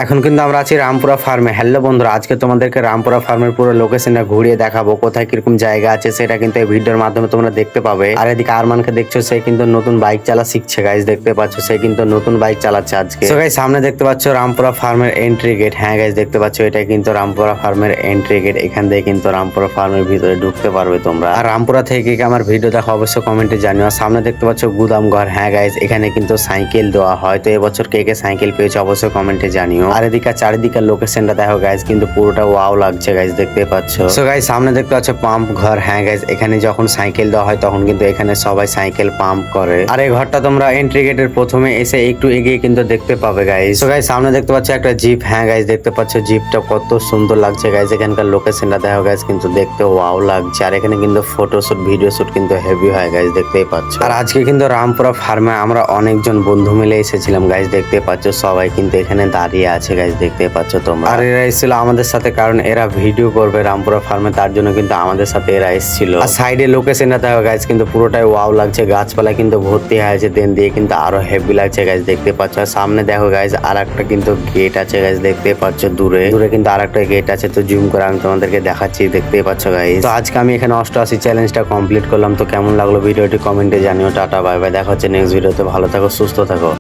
এখন কিন্তু আমরা আছি রামপুরা ফার্মে। হ্যালো বন্ধুরা, আজকে তোমাদেরকে রামপুরা ফার্মের পুরো লোকেশনটা ঘুরিয়ে দেখাবো, কোথায় কিরকম জায়গা আছে সেটা কিন্তু এই ভিডিওর মাধ্যমে তোমরা দেখতে পাবে। আর এদিকে আরমানকে দেখছো, সে কিন্তু নতুন বাইক চালা শিখছে গাইজ, দেখতে পাচ্ছ সে কিন্তু নতুন বাইক চালাচ্ছে আজকে। তো গাইজ সামনে দেখতে পাচ্ছ রামপুরা ফার্মের এন্ট্রি গেট। হ্যাঁ গাইজ দেখতে পাচ্ছ, এটা কিন্তু রামপুরা ফার্মের এন্ট্রি গেট। এখান থেকে কিন্তু রামপুরা ফার্মের ভিতরে ঢুকতে পারবে তোমরা। আর রামপুরা থেকে কি আমার ভিডিও দেখো অবশ্যই কমেন্টে জানিও। আর সামনে দেখতে পাচ্ছ গুদাম ঘর। হ্যাঁ গাইজ এখানে কিন্তু সাইকেল দেওয়া হয়, তো এবছর কে কে সাইকেল পেয়েছে অবশ্যই কমেন্টে জানিও। আর এদিকে চারিদিকে লোকেশনটা দেখো গাইজ, কিন্তু পুরোটা ওয়াও লাগছে গাইজ, দেখতে পাচ্ছ। সো গাইজ সামনে দেখতে পাচ্ছ পাম্প ঘর। হ্যাঁ গাইজ এখানে যখন সাইকেল দেওয়া হয় তখন কিন্তু এখানে সবাই সাইকেল পাম্প করে। আর এই ঘরটা তোমরা এন্ট্রি গেটের প্রথমে এসে একটু এগিয়ে কিন্তু দেখতে পাবে গাইজ। সো গাইজ সামনে দেখতে পাচ্ছ একটা জিপ। হ্যাঁ গাইজ দেখতে পাচ্ছ জিপটা কত সুন্দর লাগছে গাইজ। এখানকার লোকেশনটা দেখো গাইজ, কিন্তু দেখতে ওয়াও লাগছে। আর এখানে কিন্তু ফটোশুট ভিডিও শুট কিন্তু হেভি হয় গাইজ, দেখতেই পাচ্ছ। আর আজকে কিন্তু রামপুরা ফার্মে আমরা অনেকজন বন্ধু মিলে এসেছিলাম গাইজ, দেখতে পাচ্ছ সবাই কিন্তু এখানে দাঁড়িয়ে আছে গাইজ, দেখতে পাচ্ছ তোমরা। আর এরা এসেছিল আমাদের সাথে, কারণ এরা ভিডিও করবে রামপুরা ফার্মে, তার জন্য কিন্তু আমাদের সাথে এরা এসেছিল। আর সাইডে লোকেশনটা দেখো গাইজ, কিন্তু পুরোটাই ওয়াও লাগছে, গাছপালা কিন্তু ভর্তি হয়েছে, দেন দিয়ে কিন্তু আরো হেভি লাগছে গাইজ, দেখতে পাচ্ছ। আর সামনে দেখো গাইজ আর একটা কিন্তু গেট আছে গাইজ, দেখতে পাচ্ছ দূরে দূরে কিন্তু আর একটা গেট আছে। তো জুম করে আমি তোমাদেরকে দেখাচ্ছি, দেখতে পাচ্ছ গাইজ। তো আজকে আমি এখানে 88 চ্যালেঞ্জটা কমপ্লিট করলাম। তো কেমন লাগলো ভিডিওটি কমেন্টে জানিও। টাটা বাই বাই, দেখা হচ্ছে নেক্সট ভিডিওতে। ভালো থাকো, সুস্থ থাকো।